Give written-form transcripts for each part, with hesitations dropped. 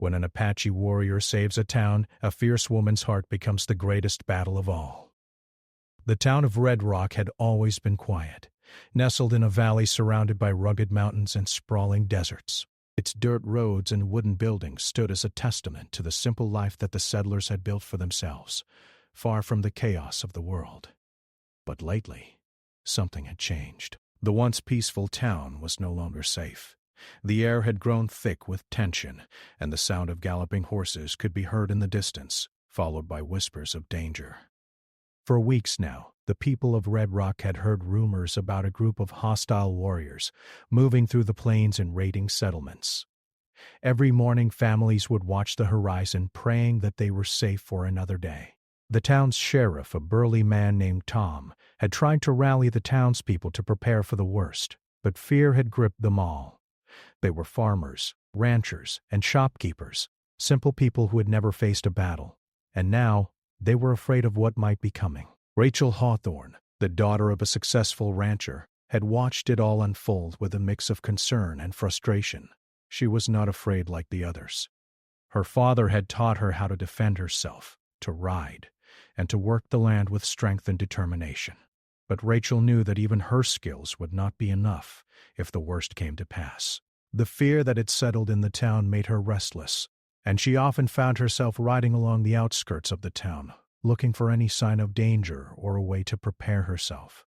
When an Apache warrior saves a town, a fierce woman's heart becomes the greatest battle of all. The town of Red Rock had always been quiet, nestled in a valley surrounded by rugged mountains and sprawling deserts. Its dirt roads and wooden buildings stood as a testament to the simple life that the settlers had built for themselves, far from the chaos of the world. But lately, something had changed. The once peaceful town was no longer safe. The air had grown thick with tension, and the sound of galloping horses could be heard in the distance, followed by whispers of danger. For weeks now, the people of Red Rock had heard rumors about a group of hostile warriors moving through the plains and raiding settlements. Every morning, families would watch the horizon, praying that they were safe for another day. The town's sheriff, a burly man named Tom, had tried to rally the townspeople to prepare for the worst, but fear had gripped them all. They were farmers, ranchers, and shopkeepers, simple people who had never faced a battle, and now they were afraid of what might be coming. Rachel Hawthorne, the daughter of a successful rancher, had watched it all unfold with a mix of concern and frustration. She was not afraid like the others. Her father had taught her how to defend herself, to ride, and to work the land with strength and determination. But Rachel knew that even her skills would not be enough if the worst came to pass. The fear that had settled in the town made her restless, and she often found herself riding along the outskirts of the town, looking for any sign of danger or a way to prepare herself.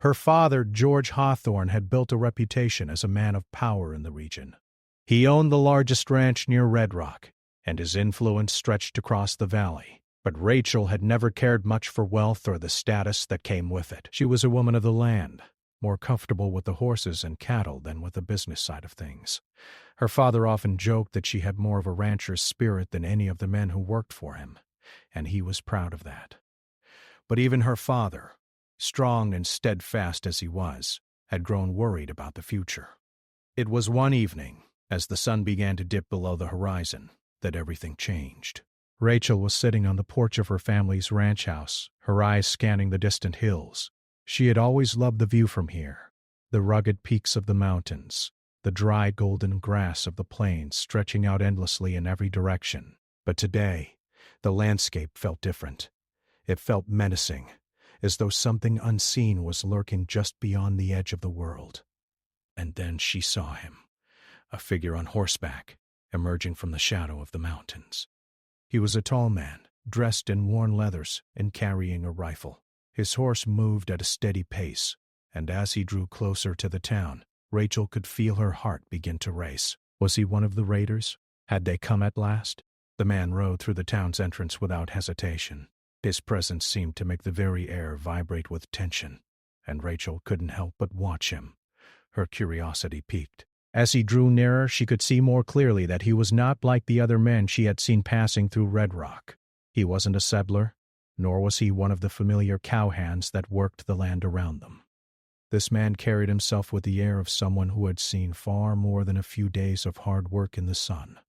Her father, George Hawthorne, had built a reputation as a man of power in the region. He owned the largest ranch near Red Rock, and his influence stretched across the valley. But Rachel had never cared much for wealth or the status that came with it. She was a woman of the land, more comfortable with the horses and cattle than with the business side of things. Her father often joked that she had more of a rancher's spirit than any of the men who worked for him, and he was proud of that. But even her father, strong and steadfast as he was, had grown worried about the future. It was one evening, as the sun began to dip below the horizon, that everything changed. Rachel was sitting on the porch of her family's ranch house, her eyes scanning the distant hills. She had always loved the view from here, the rugged peaks of the mountains, the dry golden grass of the plains stretching out endlessly in every direction. But today, the landscape felt different. It felt menacing, as though something unseen was lurking just beyond the edge of the world. And then she saw him, a figure on horseback, emerging from the shadow of the mountains. He was a tall man, dressed in worn leathers and carrying a rifle. His horse moved at a steady pace, and as he drew closer to the town, Rachel could feel her heart begin to race. Was he one of the raiders? Had they come at last? The man rode through the town's entrance without hesitation. His presence seemed to make the very air vibrate with tension, and Rachel couldn't help but watch him. Her curiosity piqued. As he drew nearer, she could see more clearly that he was not like the other men she had seen passing through Red Rock. He wasn't a settler, nor was he one of the familiar cowhands that worked the land around them. This man carried himself with the air of someone who had seen far more than a few days of hard work in the sun.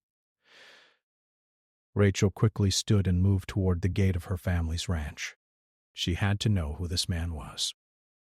Rachel quickly stood and moved toward the gate of her family's ranch. She had to know who this man was.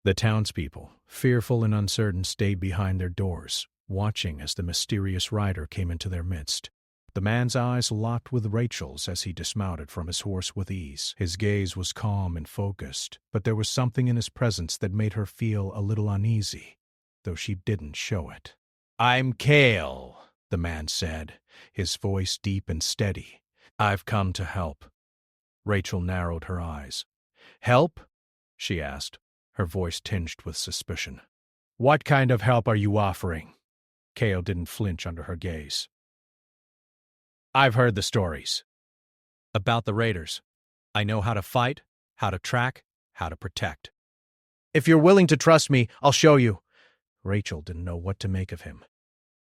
The townspeople, fearful and uncertain, stayed behind their doors, watching as the mysterious rider came into their midst. The man's eyes locked with Rachel's as he dismounted from his horse with ease. His gaze was calm and focused, but there was something in his presence that made her feel a little uneasy, though she didn't show it. "I'm Cale," the man said, his voice deep and steady. "I've come to help." Rachel narrowed her eyes. "Help?" she asked, her voice tinged with suspicion. "What kind of help are you offering?" Cale didn't flinch under her gaze. "I've heard the stories about the raiders. I know how to fight, how to track, how to protect. If you're willing to trust me, I'll show you." Rachel didn't know what to make of him.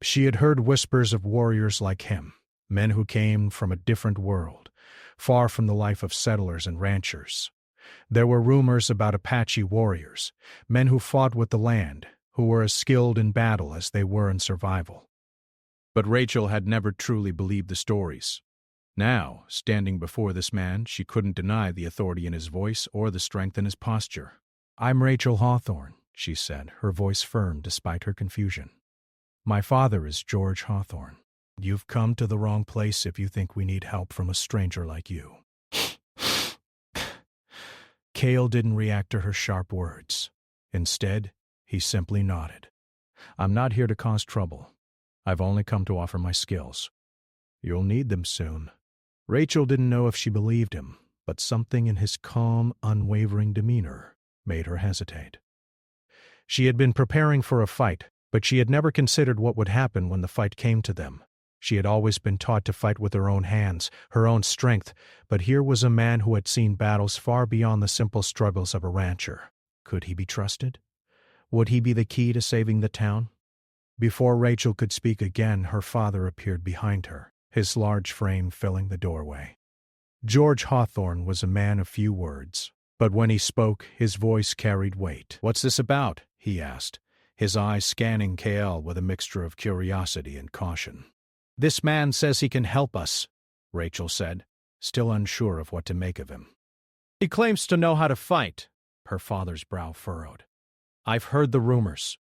She had heard whispers of warriors like him, men who came from a different world, far from the life of settlers and ranchers. There were rumors about Apache warriors, men who fought with the land, who were as skilled in battle as they were in survival. But Rachel had never truly believed the stories. Now, standing before this man, she couldn't deny the authority in his voice or the strength in his posture. "I'm Rachel Hawthorne," she said, her voice firm despite her confusion. "My father is George Hawthorne." You've come to the wrong place if you think we need help from a stranger like you. Cale didn't react to her sharp words. Instead, he simply nodded. I'm not here to cause trouble. I've only come to offer my skills. You'll need them soon. Rachel didn't know if she believed him, but something in his calm, unwavering demeanor made her hesitate. She had been preparing for a fight, but she had never considered what would happen when the fight came to them. She had always been taught to fight with her own hands, her own strength, but here was a man who had seen battles far beyond the simple struggles of a rancher. Could he be trusted? Would he be the key to saving the town? Before Rachel could speak again, her father appeared behind her, his large frame filling the doorway. George Hawthorne was a man of few words, but when he spoke, his voice carried weight. "What's this about?" he asked, his eyes scanning Cale with a mixture of curiosity and caution. "This man says he can help us," Rachel said, still unsure of what to make of him. "He claims to know how to fight," her father's brow furrowed. "I've heard the rumors,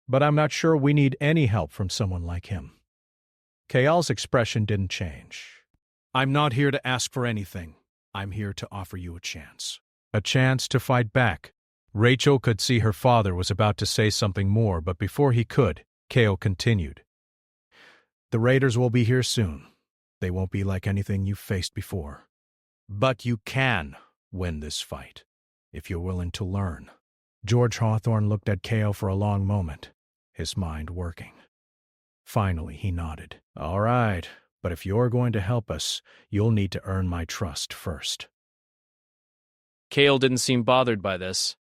but I'm not sure we need any help from someone like him." Cale's expression didn't change. "I'm not here to ask for anything. I'm here to offer you a chance." A chance to fight back. Rachel could see her father was about to say something more, but before he could, Cale continued. "The raiders will be here soon. They won't be like anything you've faced before. But you can win this fight, if you're willing to learn." George Hawthorne looked at Cale for a long moment, his mind working. Finally, he nodded. "All right, but if you're going to help us, you'll need to earn my trust first." Cale didn't seem bothered by this.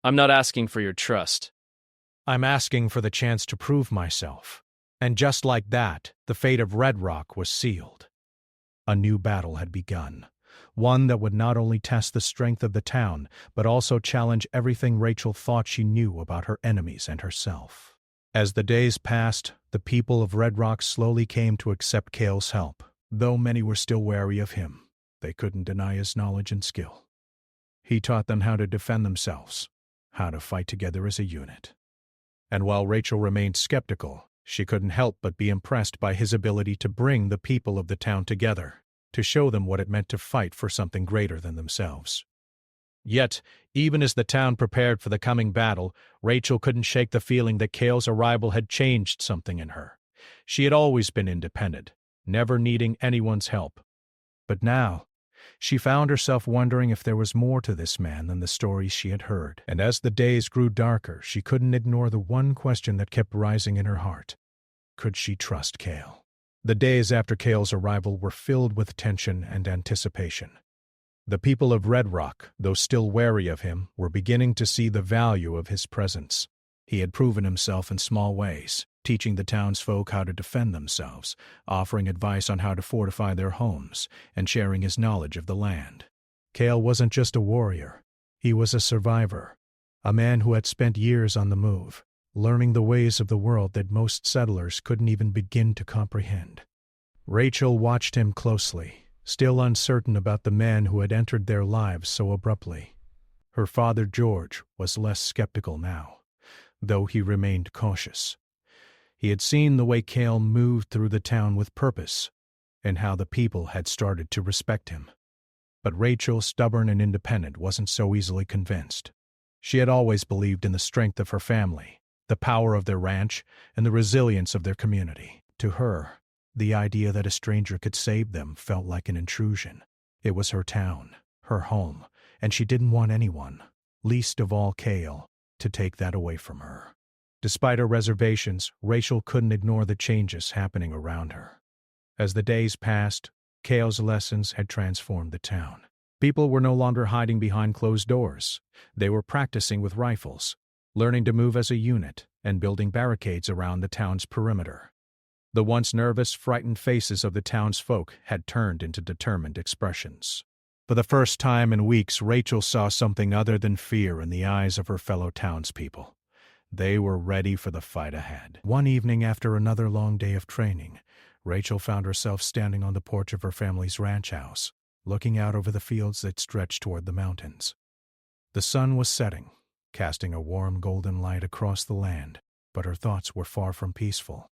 "I'm not asking for your trust. I'm asking for the chance to prove myself." And just like that, the fate of Red Rock was sealed. A new battle had begun, one that would not only test the strength of the town, but also challenge everything Rachel thought she knew about her enemies and herself. As the days passed, the people of Red Rock slowly came to accept Cale's help. Though many were still wary of him, they couldn't deny his knowledge and skill. He taught them how to defend themselves, how to fight together as a unit. And while Rachel remained skeptical, she couldn't help but be impressed by his ability to bring the people of the town together, to show them what it meant to fight for something greater than themselves. Yet, even as the town prepared for the coming battle, Rachel couldn't shake the feeling that Cale's arrival had changed something in her. She had always been independent, never needing anyone's help. But now, she found herself wondering if there was more to this man than the stories she had heard. And as the days grew darker, she couldn't ignore the one question that kept rising in her heart. Could she trust Cale? The days after Cale's arrival were filled with tension and anticipation. The people of Red Rock, though still wary of him, were beginning to see the value of his presence. He had proven himself in small ways, teaching the townsfolk how to defend themselves, offering advice on how to fortify their homes, and sharing his knowledge of the land. Cale wasn't just a warrior. He was a survivor, a man who had spent years on the move, learning the ways of the world that most settlers couldn't even begin to comprehend. Rachel watched him closely, still uncertain about the man who had entered their lives so abruptly. Her father George was less skeptical now, though he remained cautious. He had seen the way Cale moved through the town with purpose, and how the people had started to respect him. But Rachel, stubborn and independent, wasn't so easily convinced. She had always believed in the strength of her family, the power of their ranch, and the resilience of their community. To her, the idea that a stranger could save them felt like an intrusion. It was her town, her home, and she didn't want anyone, least of all Cale, to take that away from her. Despite her reservations, Rachel couldn't ignore the changes happening around her. As the days passed, Cale's lessons had transformed the town. People were no longer hiding behind closed doors. They were practicing with rifles, learning to move as a unit, and building barricades around the town's perimeter. The once nervous, frightened faces of the townsfolk had turned into determined expressions. For the first time in weeks, Rachel saw something other than fear in the eyes of her fellow townspeople. They were ready for the fight ahead. One evening after another long day of training, Rachel found herself standing on the porch of her family's ranch house, looking out over the fields that stretched toward the mountains. The sun was setting, casting a warm golden light across the land, but her thoughts were far from peaceful.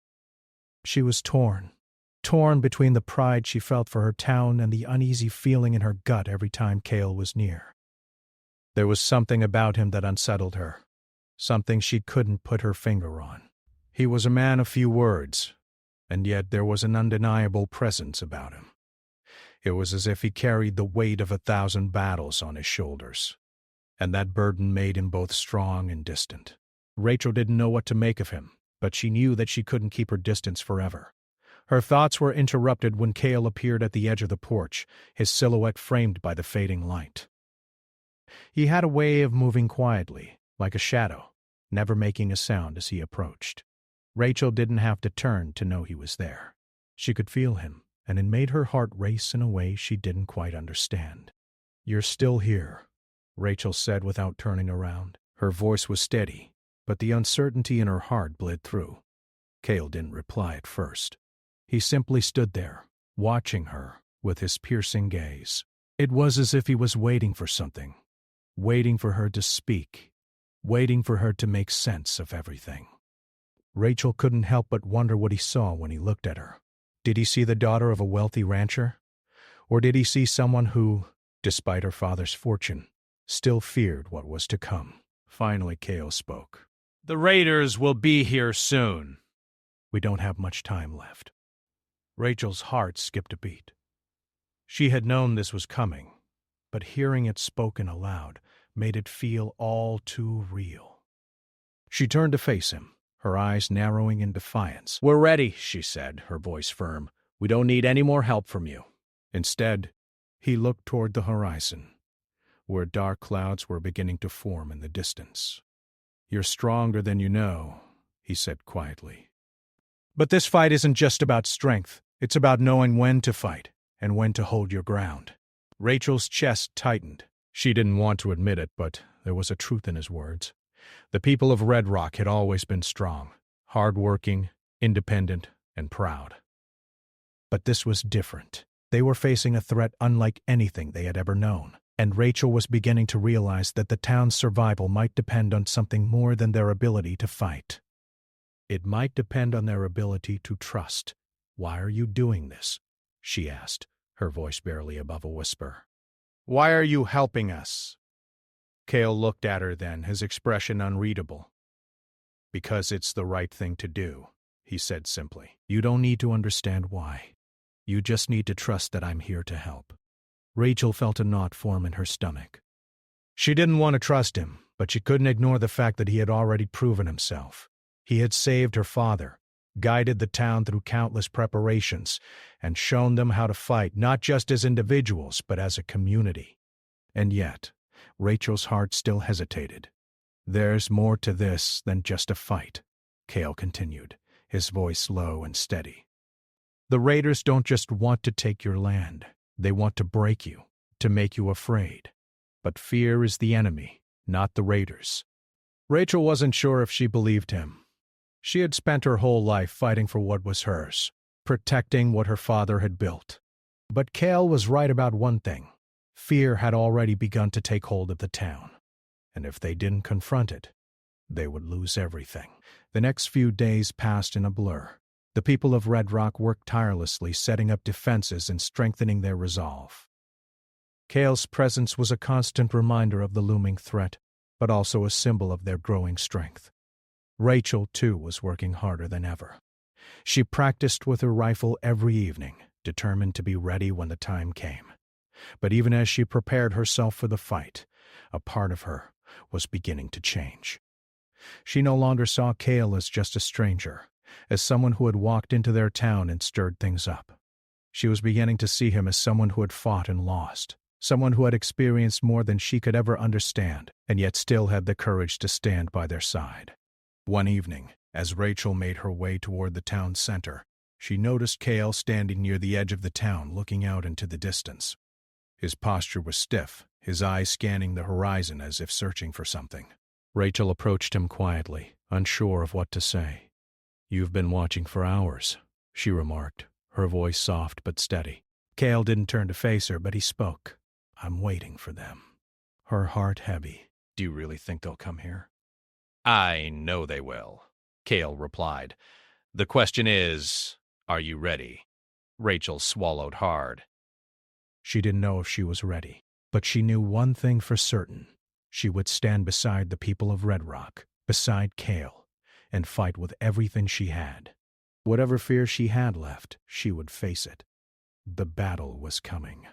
She was torn. torn between the pride she felt for her town and the uneasy feeling in her gut every time Cale was near. There was something about him that unsettled her, something she couldn't put her finger on. He was a man of few words, and yet there was an undeniable presence about him. It was as if he carried the weight of 1,000 battles on his shoulders, and that burden made him both strong and distant. Rachel didn't know what to make of him, but she knew that she couldn't keep her distance forever. Her thoughts were interrupted when Cale appeared at the edge of the porch, his silhouette framed by the fading light. He had a way of moving quietly, like a shadow, never making a sound as he approached. Rachel didn't have to turn to know he was there. She could feel him, and it made her heart race in a way she didn't quite understand. "You're still here," Rachel said without turning around. Her voice was steady, but the uncertainty in her heart bled through. Cale didn't reply at first. He simply stood there, watching her with his piercing gaze. It was as if he was waiting for something, waiting for her to speak, waiting for her to make sense of everything. Rachel couldn't help but wonder what he saw when he looked at her. Did he see the daughter of a wealthy rancher? Or did he see someone who, despite her father's fortune, still feared what was to come? Finally, Cale spoke. "The raiders will be here soon. We don't have much time left." Rachel's heart skipped a beat. She had known this was coming, but hearing it spoken aloud made it feel all too real. She turned to face him, her eyes narrowing in defiance. "We're ready," she said, her voice firm. "We don't need any more help from you." Instead, he looked toward the horizon, where dark clouds were beginning to form in the distance. "You're stronger than you know," he said quietly. "But this fight isn't just about strength. It's about knowing when to fight and when to hold your ground." Rachel's chest tightened. She didn't want to admit it, but there was a truth in his words. The people of Red Rock had always been strong, hard-working, independent, and proud. But this was different. They were facing a threat unlike anything they had ever known, and Rachel was beginning to realize that the town's survival might depend on something more than their ability to fight. It might depend on their ability to trust. "Why are you doing this?" she asked, her voice barely above a whisper. "Why are you helping us?" Cale looked at her then, his expression unreadable. "Because it's the right thing to do," he said simply. "You don't need to understand why. You just need to trust that I'm here to help." Rachel felt a knot form in her stomach. She didn't want to trust him, but she couldn't ignore the fact that he had already proven himself. He had saved her father, guided the town through countless preparations, and shown them how to fight not just as individuals but as a community. And yet, Rachel's heart still hesitated. "There's more to this than just a fight," Cale continued, his voice low and steady. "The raiders don't just want to take your land. They want to break you, to make you afraid. But fear is the enemy, not the raiders." Rachel wasn't sure if she believed him. She had spent her whole life fighting for what was hers, protecting what her father had built. But Cale was right about one thing. Fear had already begun to take hold of the town, and if they didn't confront it, they would lose everything. The next few days passed in a blur. The people of Red Rock worked tirelessly, setting up defenses and strengthening their resolve. Cale's presence was a constant reminder of the looming threat, but also a symbol of their growing strength. Rachel, too, was working harder than ever. She practiced with her rifle every evening, determined to be ready when the time came. But even as she prepared herself for the fight, a part of her was beginning to change. She no longer saw Cale as just a stranger, as someone who had walked into their town and stirred things up. She was beginning to see him as someone who had fought and lost, someone who had experienced more than she could ever understand, and yet still had the courage to stand by their side. One evening, as Rachel made her way toward the town center, she noticed Cale standing near the edge of the town, looking out into the distance. His posture was stiff, his eyes scanning the horizon as if searching for something. Rachel approached him quietly, unsure of what to say. "You've been watching for hours," she remarked, her voice soft but steady. Cale didn't turn to face her, but he spoke. "I'm waiting for them." Her heart heavy. "Do you really think they'll come here?" "I know they will," Cale replied. "The question is, are you ready?" Rachel swallowed hard. She didn't know if she was ready, but she knew one thing for certain. She would stand beside the people of Red Rock, beside Cale, and fight with everything she had. Whatever fear she had left, she would face it. The battle was coming,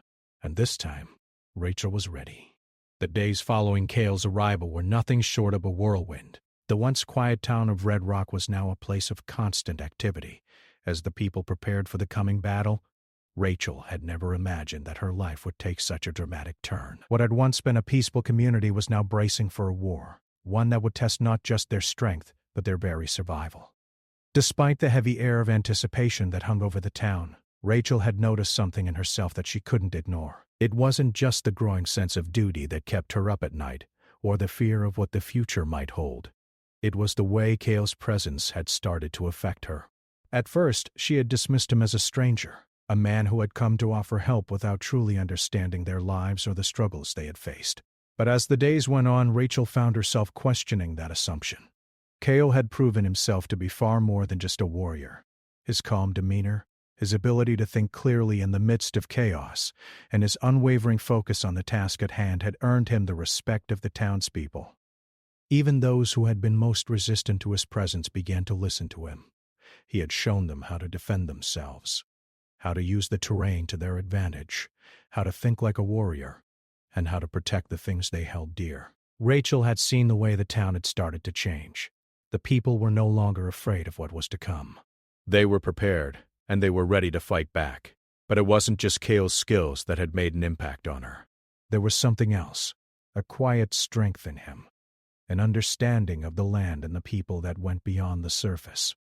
and this time, Rachel was ready. The days following Cale's arrival were nothing short of a whirlwind. The once quiet town of Red Rock was now a place of constant activity. As the people prepared for the coming battle, Rachel had never imagined that her life would take such a dramatic turn. What had once been a peaceful community was now bracing for a war, one that would test not just their strength, but their very survival. Despite the heavy air of anticipation that hung over the town, Rachel had noticed something in herself that she couldn't ignore. It wasn't just the growing sense of duty that kept her up at night, or the fear of what the future might hold. It was the way Cale's presence had started to affect her. At first, she had dismissed him as a stranger, a man who had come to offer help without truly understanding their lives or the struggles they had faced. But as the days went on, Rachel found herself questioning that assumption. Cale had proven himself to be far more than just a warrior. His calm demeanor, his ability to think clearly in the midst of chaos, and his unwavering focus on the task at hand had earned him the respect of the townspeople. Even those who had been most resistant to his presence began to listen to him. He had shown them how to defend themselves, how to use the terrain to their advantage, how to think like a warrior, and how to protect the things they held dear. Rachel had seen the way the town had started to change. The people were no longer afraid of what was to come. They were prepared, and they were ready to fight back. But it wasn't just Cale's skills that had made an impact on her. There was something else, a quiet strength in him, an understanding of the land and the people that went beyond the surface.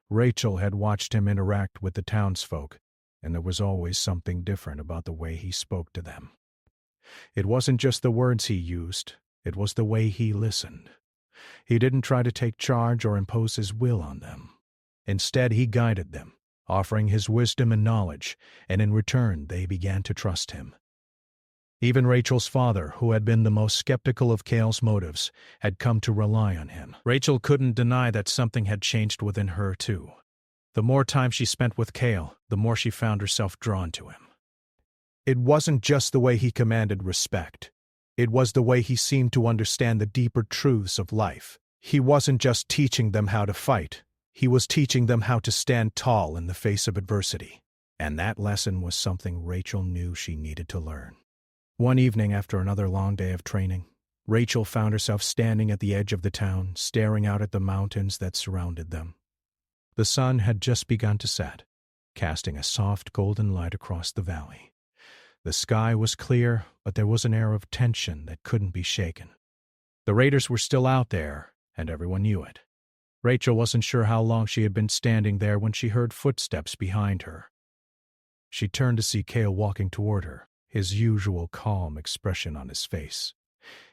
Rachel had watched him interact with the townsfolk, and there was always something different about the way he spoke to them. It wasn't just the words he used, it was the way he listened. He didn't try to take charge or impose his will on them. Instead, he guided them, offering his wisdom and knowledge, and in return they began to trust him. Even Rachel's father, who had been the most skeptical of Cale's motives, had come to rely on him. Rachel couldn't deny that something had changed within her, too. The more time she spent with Cale, the more she found herself drawn to him. It wasn't just the way he commanded respect. It was the way he seemed to understand the deeper truths of life. He wasn't just teaching them how to fight. He was teaching them how to stand tall in the face of adversity. And that lesson was something Rachel knew she needed to learn. One evening after another long day of training, Rachel found herself standing at the edge of the town, staring out at the mountains that surrounded them. The sun had just begun to set, casting a soft golden light across the valley. The sky was clear, but there was an air of tension that couldn't be shaken. The raiders were still out there, and everyone knew it. Rachel wasn't sure how long she had been standing there when she heard footsteps behind her. She turned to see Cale walking toward her, his usual calm expression on his face.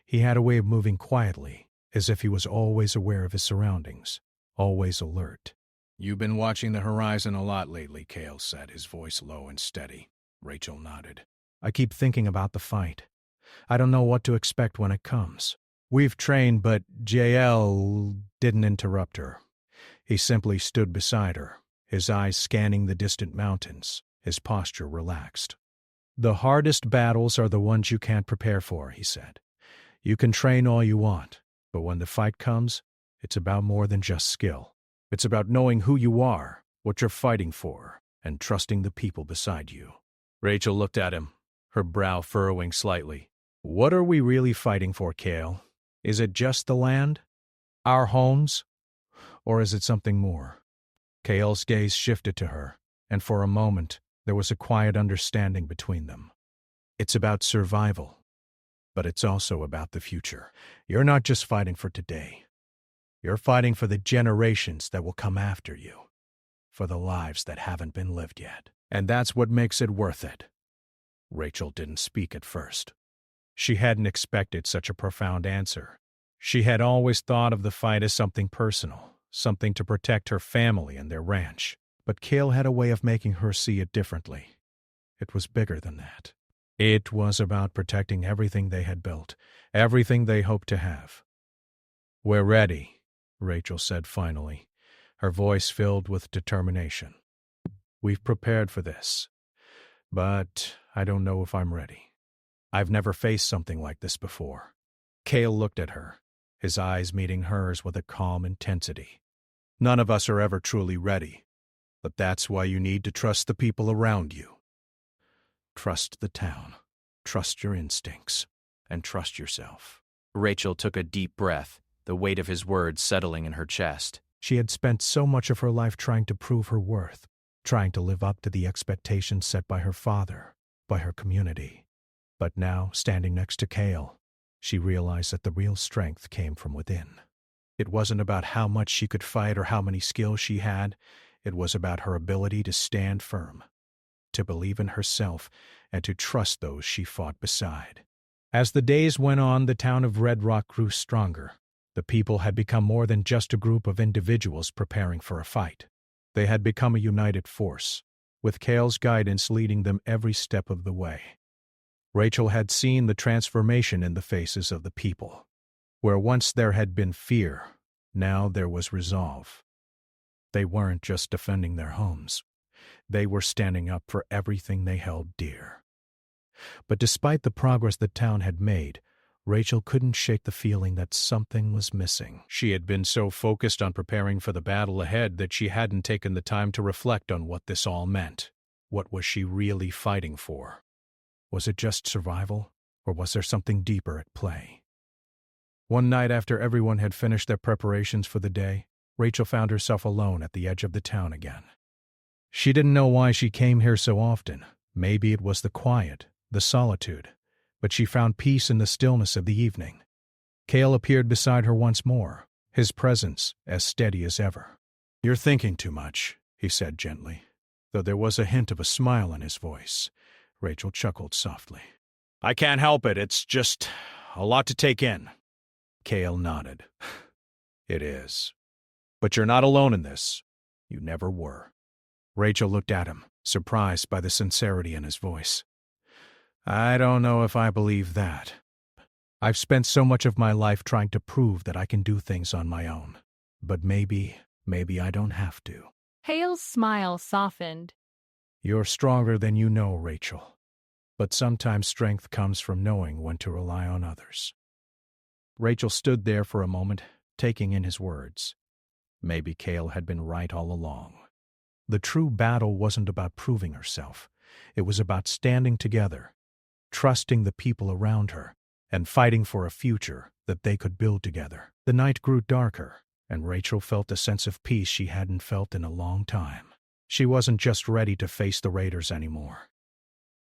He had a way of moving quietly, as if he was always aware of his surroundings, always alert. "You've been watching the horizon a lot lately," Cale said, his voice low and steady. Rachel nodded. "I keep thinking about the fight. I don't know what to expect when it comes." "We've trained, but JL didn't interrupt her. He simply stood beside her, his eyes scanning the distant mountains, his posture relaxed. "The hardest battles are the ones you can't prepare for," he said. "You can train all you want, but when the fight comes, it's about more than just skill. It's about knowing who you are, what you're fighting for, and trusting the people beside you." Rachel looked at him, her brow furrowing slightly. "What are we really fighting for, Cale? Is it just the land? Our homes? Or is it something more?" Cale's gaze shifted to her, and for a moment, there was a quiet understanding between them. "It's about survival, but it's also about the future. You're not just fighting for today. You're fighting for the generations that will come after you, for the lives that haven't been lived yet. And that's what makes it worth it." Rachel didn't speak at first. She hadn't expected such a profound answer. She had always thought of the fight as something personal, something to protect her family and their ranch. But Cale had a way of making her see it differently. It was bigger than that. It was about protecting everything they had built, everything they hoped to have. "We're ready," Rachel said finally, her voice filled with determination. We've prepared for this, but I don't know if I'm ready. I've never faced something like this before." Cale looked at her, his eyes meeting hers with a calm intensity. "None of us are ever truly ready, but that's why you need to trust the people around you. Trust the town, trust your instincts, and trust yourself." Rachel took a deep breath, the weight of his words settling in her chest. She had spent so much of her life trying to prove her worth, trying to live up to the expectations set by her father, by her community. But now, standing next to Cale, she realized that the real strength came from within. It wasn't about how much she could fight or how many skills she had. It was about her ability to stand firm, to believe in herself, and to trust those she fought beside. As the days went on, the town of Red Rock grew stronger. The people had become more than just a group of individuals preparing for a fight. They had become a united force, with Cale's guidance leading them every step of the way. Rachel had seen the transformation in the faces of the people. Where once there had been fear, now there was resolve. They weren't just defending their homes. They were standing up for everything they held dear. But despite the progress the town had made, Rachel couldn't shake the feeling that something was missing. She had been so focused on preparing for the battle ahead that she hadn't taken the time to reflect on what this all meant. What was she really fighting for? Was it just survival, or was there something deeper at play? One night after everyone had finished their preparations for the day, Rachel found herself alone at the edge of the town again. She didn't know why she came here so often. Maybe it was the quiet, the solitude, but she found peace in the stillness of the evening. Cale appeared beside her once more, his presence as steady as ever. "You're thinking too much," he said gently, though there was a hint of a smile in his voice. Rachel chuckled softly. "I can't help it, it's just a lot to take in." Cale nodded. "It is. But you're not alone in this. You never were." Rachel looked at him, surprised by the sincerity in his voice. "I don't know if I believe that. I've spent so much of my life trying to prove that I can do things on my own. But maybe I don't have to." Cale's smile softened. "You're stronger than you know, Rachel. But sometimes strength comes from knowing when to rely on others." Rachel stood there for a moment, taking in his words. Maybe Cale had been right all along. The true battle wasn't about proving herself. It was about standing together, trusting the people around her, and fighting for a future that they could build together. The night grew darker, and Rachel felt a sense of peace she hadn't felt in a long time. She wasn't just ready to face the raiders anymore.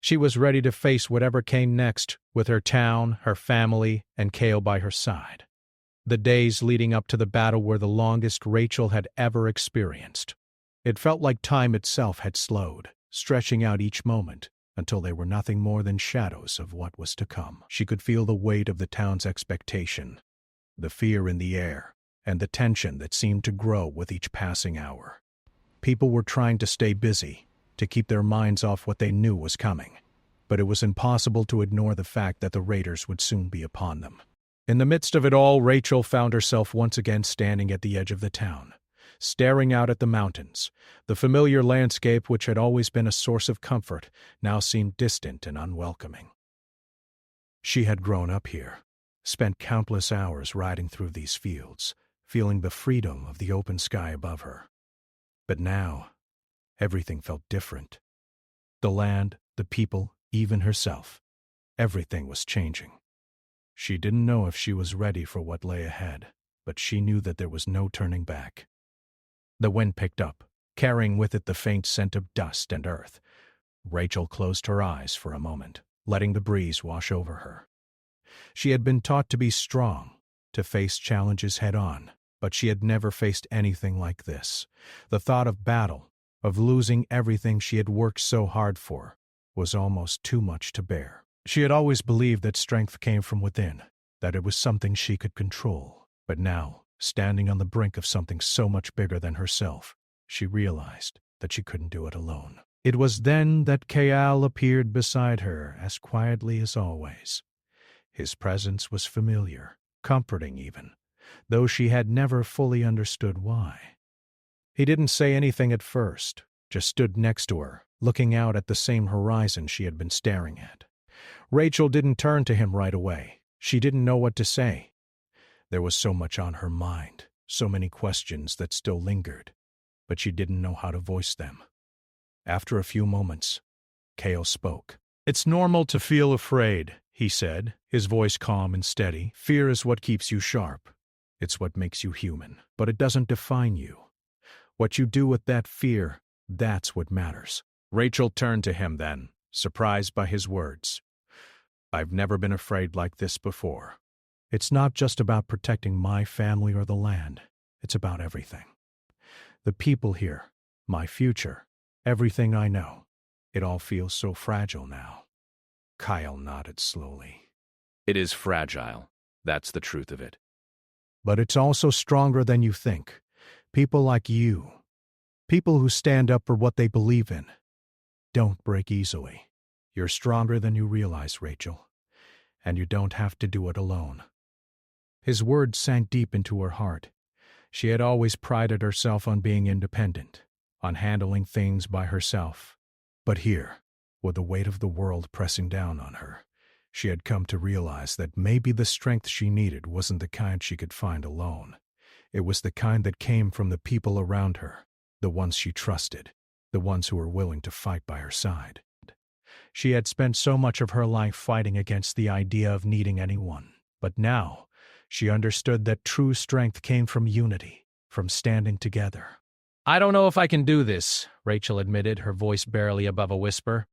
She was ready to face whatever came next, with her town, her family, and Cale by her side. The days leading up to the battle were the longest Rachel had ever experienced. It felt like time itself had slowed, stretching out each moment until they were nothing more than shadows of what was to come. She could feel the weight of the town's expectation, the fear in the air, and the tension that seemed to grow with each passing hour. People were trying to stay busy, to keep their minds off what they knew was coming, but it was impossible to ignore the fact that the raiders would soon be upon them. In the midst of it all, Rachel found herself once again standing at the edge of the town, staring out at the mountains. The familiar landscape, which had always been a source of comfort, now seemed distant and unwelcoming. She had grown up here, spent countless hours riding through these fields, feeling the freedom of the open sky above her. But now, everything felt different. The land, the people, even herself. Everything was changing. She didn't know if she was ready for what lay ahead, but she knew that there was no turning back. The wind picked up, carrying with it the faint scent of dust and earth. Rachel closed her eyes for a moment, letting the breeze wash over her. She had been taught to be strong, to face challenges head-on, but she had never faced anything like this. The thought of battle, of losing everything she had worked so hard for, was almost too much to bear. She had always believed that strength came from within, that it was something she could control. But now, standing on the brink of something so much bigger than herself, she realized that she couldn't do it alone. It was then that Cale appeared beside her, as quietly as always. His presence was familiar, comforting even, though she had never fully understood why. He didn't say anything at first, just stood next to her, looking out at the same horizon she had been staring at. Rachel didn't turn to him right away. She didn't know what to say. There was so much on her mind, so many questions that still lingered, but she didn't know how to voice them. After a few moments, Cale spoke. "It's normal to feel afraid," he said, his voice calm and steady. "Fear is what keeps you sharp. It's what makes you human. But it doesn't define you. What you do with that fear, that's what matters." Rachel turned to him then, surprised by his words. "I've never been afraid like this before. It's not just about protecting my family or the land. It's about everything. The people here, my future, everything I know. It all feels so fragile now." Kyle nodded slowly. It is fragile. That's the truth of it. "But it's also stronger than you think. People like you. People who stand up for what they believe in. Don't break easily. You're stronger than you realize, Rachel. And you don't have to do it alone." His words sank deep into her heart. She had always prided herself on being independent, on handling things by herself. But here, with the weight of the world pressing down on her, she had come to realize that maybe the strength she needed wasn't the kind she could find alone. It was the kind that came from the people around her, the ones she trusted, the ones who were willing to fight by her side. She had spent so much of her life fighting against the idea of needing anyone, but now she understood that true strength came from unity, from standing together. "I don't know if I can do this," Rachel admitted, her voice barely above a whisper.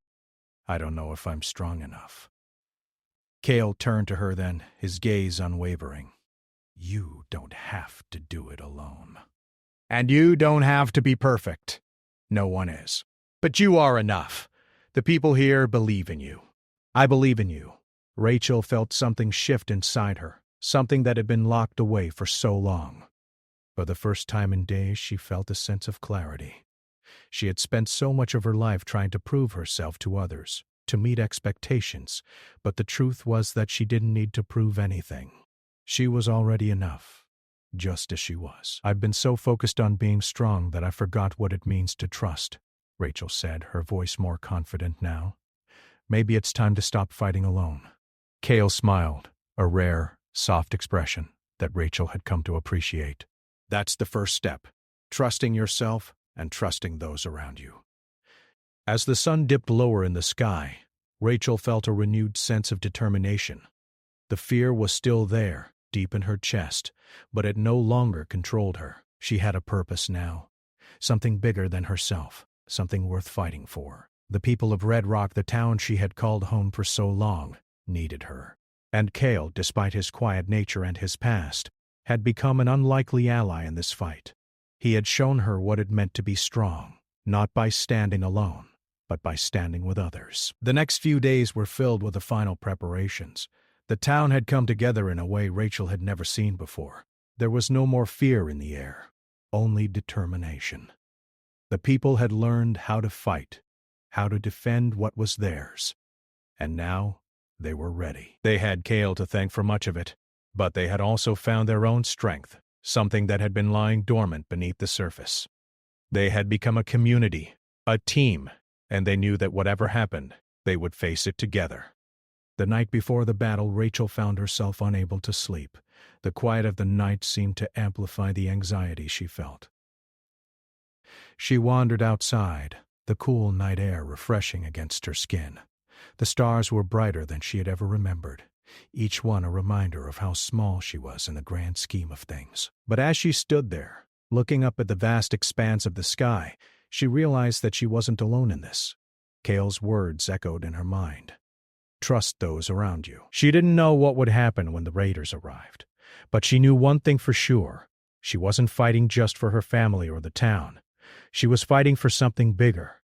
"I don't know if I'm strong enough." Cale turned to her then, his gaze unwavering. "You don't have to do it alone. And you don't have to be perfect. No one is. But you are enough. The people here believe in you. I believe in you." Rachel felt something shift inside her, something that had been locked away for so long. For the first time in days, she felt a sense of clarity. She had spent so much of her life trying to prove herself to others, to meet expectations, but the truth was that she didn't need to prove anything. She was already enough, just as she was. "I've been so focused on being strong that I forgot what it means to trust," Rachel said, her voice more confident now. "Maybe it's time to stop fighting alone." Cale smiled, a rare, soft expression that Rachel had come to appreciate. "That's the first step, trusting yourself and trusting those around you." As the sun dipped lower in the sky, Rachel felt a renewed sense of determination. The fear was still there, deep in her chest, but it no longer controlled her. She had a purpose now, something bigger than herself, something worth fighting for. The people of Red Rock, the town she had called home for so long, needed her. And Cale, despite his quiet nature and his past, had become an unlikely ally in this fight. He had shown her what it meant to be strong, not by standing alone, but by standing with others. The next few days were filled with the final preparations. The town had come together in a way Rachel had never seen before. There was no more fear in the air, only determination. The people had learned how to fight, how to defend what was theirs. And now they were ready. They had Cale to thank for much of it, but they had also found their own strength, something that had been lying dormant beneath the surface. They had become a community, a team, and they knew that whatever happened, they would face it together. The night before the battle, Rachel found herself unable to sleep. The quiet of the night seemed to amplify the anxiety she felt. She wandered outside, the cool night air refreshing against her skin. The stars were brighter than she had ever remembered, each one a reminder of how small she was in the grand scheme of things. But as she stood there, looking up at the vast expanse of the sky, she realized that she wasn't alone in this. Cale's words echoed in her mind. Trust those around you. She didn't know what would happen when the raiders arrived, but she knew one thing for sure. She wasn't fighting just for her family or the town. She was fighting for something bigger,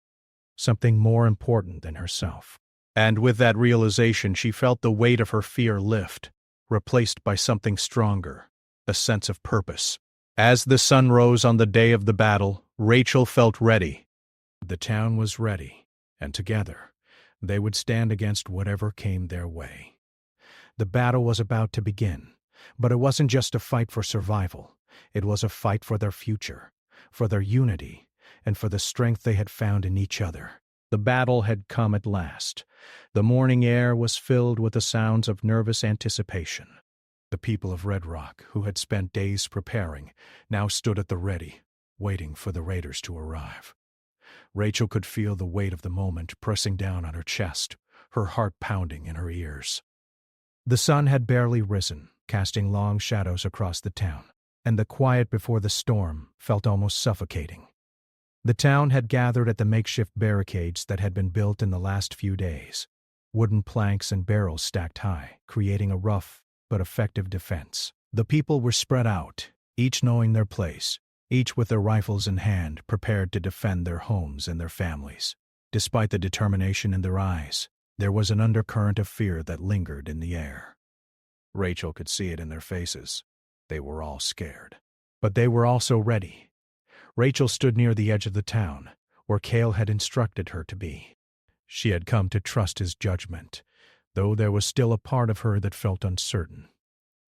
something more important than herself. And with that realization, she felt the weight of her fear lift, replaced by something stronger, a sense of purpose. As the sun rose on the day of the battle, Rachel felt ready. The town was ready, and together, they would stand against whatever came their way. The battle was about to begin, but it wasn't just a fight for survival. It was a fight for their future, for their unity, and for the strength they had found in each other. The battle had come at last. The morning air was filled with the sounds of nervous anticipation. The people of Red Rock, who had spent days preparing, now stood at the ready, waiting for the raiders to arrive. Rachel could feel the weight of the moment pressing down on her chest, her heart pounding in her ears. The sun had barely risen, casting long shadows across the town, and the quiet before the storm felt almost suffocating. The town had gathered at the makeshift barricades that had been built in the last few days, wooden planks and barrels stacked high, creating a rough but effective defense. The people were spread out, each knowing their place, each with their rifles in hand, prepared to defend their homes and their families. Despite the determination in their eyes, there was an undercurrent of fear that lingered in the air. Rachel could see it in their faces. They were all scared. But they were also ready. Rachel stood near the edge of the town, where Cale had instructed her to be. She had come to trust his judgment, though there was still a part of her that felt uncertain.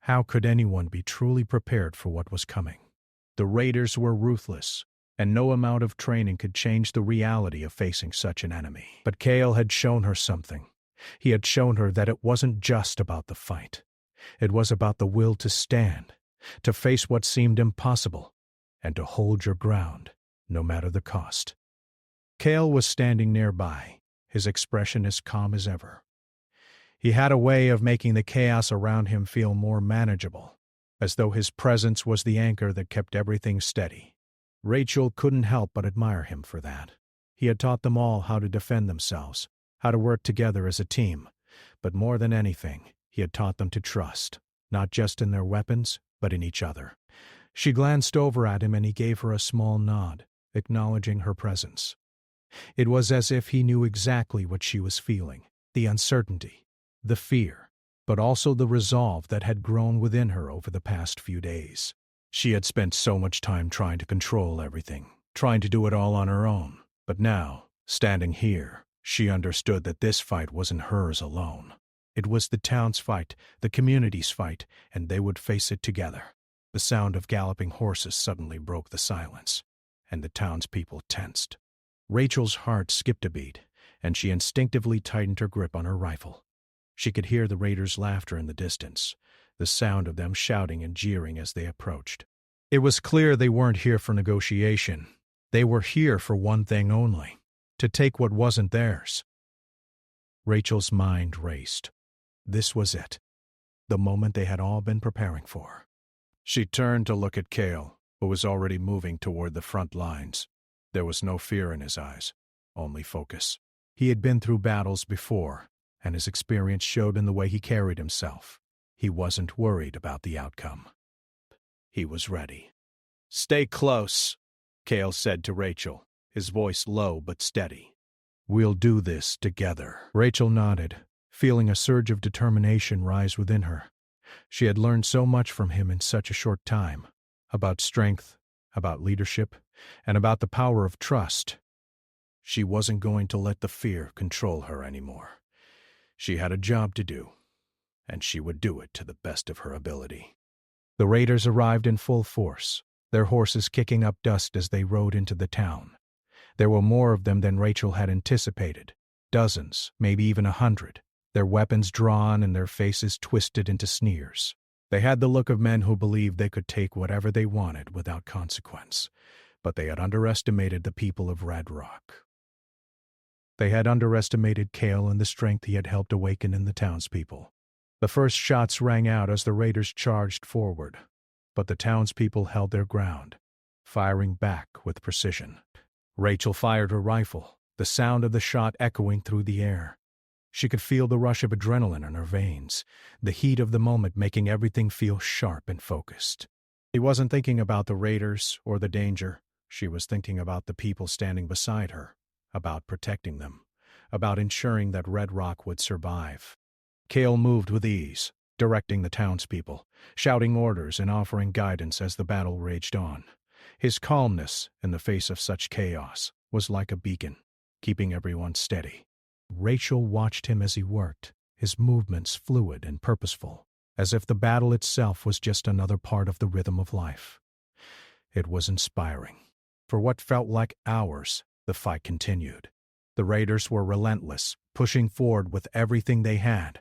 How could anyone be truly prepared for what was coming? The raiders were ruthless, and no amount of training could change the reality of facing such an enemy. But Cale had shown her something. He had shown her that it wasn't just about the fight. It was about the will to stand, to face what seemed impossible, and to hold your ground, no matter the cost. Cale was standing nearby, his expression as calm as ever. He had a way of making the chaos around him feel more manageable, as though his presence was the anchor that kept everything steady. Rachel couldn't help but admire him for that. He had taught them all how to defend themselves, how to work together as a team, but more than anything, he had taught them to trust, not just in their weapons, but in each other. She glanced over at him and he gave her a small nod, acknowledging her presence. It was as if he knew exactly what she was feeling, the uncertainty, the fear, but also the resolve that had grown within her over the past few days. She had spent so much time trying to control everything, trying to do it all on her own, but now, standing here, she understood that this fight wasn't hers alone. It was the town's fight, the community's fight, and they would face it together. The sound of galloping horses suddenly broke the silence, and the townspeople tensed. Rachel's heart skipped a beat, and she instinctively tightened her grip on her rifle. She could hear the raiders' laughter in the distance, the sound of them shouting and jeering as they approached. It was clear they weren't here for negotiation. They were here for one thing only, to take what wasn't theirs. Rachel's mind raced. This was it, the moment they had all been preparing for. She turned to look at Cale, who was already moving toward the front lines. There was no fear in his eyes, only focus. He had been through battles before, and his experience showed in the way he carried himself. He wasn't worried about the outcome. He was ready. "Stay close," Cale said to Rachel, his voice low but steady. "We'll do this together." Rachel nodded, feeling a surge of determination rise within her. She had learned so much from him in such a short time, about strength, about leadership, and about the power of trust. She wasn't going to let the fear control her anymore. She had a job to do, and she would do it to the best of her ability. The raiders arrived in full force, their horses kicking up dust as they rode into the town. There were more of them than Rachel had anticipated, dozens, maybe even 100. Their weapons drawn and their faces twisted into sneers. They had the look of men who believed they could take whatever they wanted without consequence, but they had underestimated the people of Red Rock. They had underestimated Cale and the strength he had helped awaken in the townspeople. The first shots rang out as the raiders charged forward, but the townspeople held their ground, firing back with precision. Rachel fired her rifle, the sound of the shot echoing through the air. She could feel the rush of adrenaline in her veins, the heat of the moment making everything feel sharp and focused. She wasn't thinking about the raiders or the danger. She was thinking about the people standing beside her, about protecting them, about ensuring that Red Rock would survive. Cale moved with ease, directing the townspeople, shouting orders and offering guidance as the battle raged on. His calmness, in the face of such chaos, was like a beacon, keeping everyone steady. Rachel watched him as he worked, his movements fluid and purposeful, as if the battle itself was just another part of the rhythm of life. It was inspiring. For what felt like hours, the fight continued. The raiders were relentless, pushing forward with everything they had,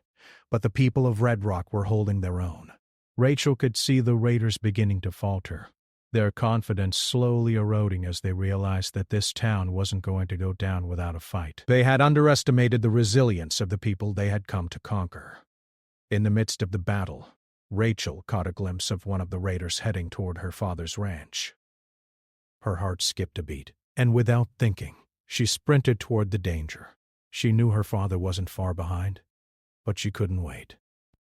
but the people of Red Rock were holding their own. Rachel could see the raiders beginning to falter, their confidence slowly eroding as they realized that this town wasn't going to go down without a fight. They had underestimated the resilience of the people they had come to conquer. In the midst of the battle, Rachel caught a glimpse of one of the raiders heading toward her father's ranch. Her heart skipped a beat, and without thinking, she sprinted toward the danger. She knew her father wasn't far behind, but she couldn't wait.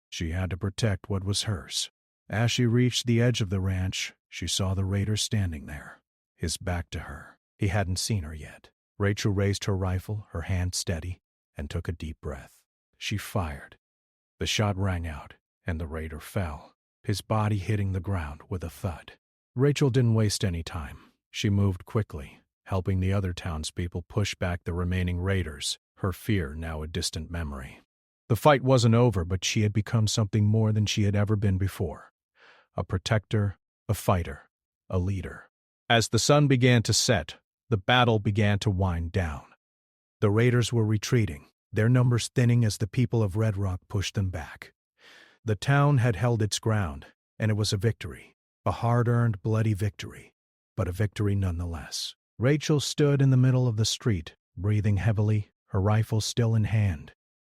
She had to protect what was hers. As she reached the edge of the ranch, she saw the raider standing there, his back to her. He hadn't seen her yet. Rachel raised her rifle, her hand steady, and took a deep breath. She fired. The shot rang out, and the raider fell, his body hitting the ground with a thud. Rachel didn't waste any time. She moved quickly, helping the other townspeople push back the remaining raiders, her fear now a distant memory. The fight wasn't over, but she had become something more than she had ever been before. A protector, a fighter, a leader. As the sun began to set, the battle began to wind down. The raiders were retreating, their numbers thinning as the people of Red Rock pushed them back. The town had held its ground, and it was a victory, a hard-earned, bloody victory, but a victory nonetheless. Rachel stood in the middle of the street, breathing heavily, her rifle still in hand.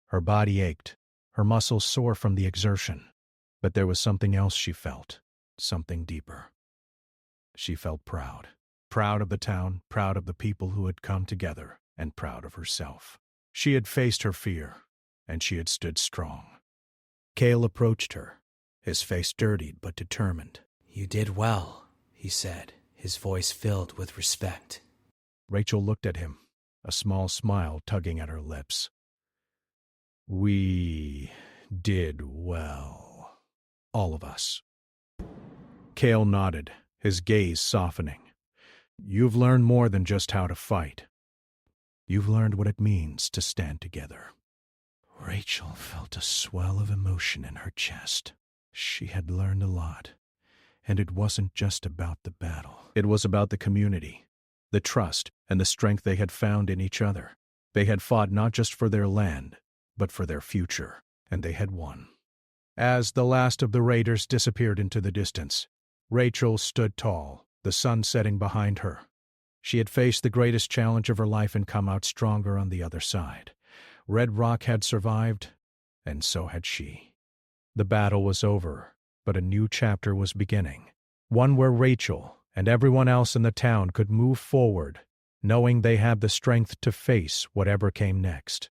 Her body ached, her muscles sore from the exertion. But there was something else she felt, something deeper. She felt proud. Proud of the town, proud of the people who had come together, and proud of herself. She had faced her fear, and she had stood strong. Cale approached her, his face dirtied but determined. "You did well," he said, his voice filled with respect. Rachel looked at him, a small smile tugging at her lips. "We did well. All of us." Cale nodded, his gaze softening. "You've learned more than just how to fight. You've learned what it means to stand together." Rachel felt a swell of emotion in her chest. She had learned a lot, and it wasn't just about the battle. It was about the community, the trust, and the strength they had found in each other. They had fought not just for their land, but for their future, and they had won. As the last of the raiders disappeared into the distance, Rachel stood tall, the sun setting behind her. She had faced the greatest challenge of her life and come out stronger on the other side. Red Rock had survived, and so had she. The battle was over, but a new chapter was beginning, one where Rachel and everyone else in the town could move forward, knowing they had the strength to face whatever came next.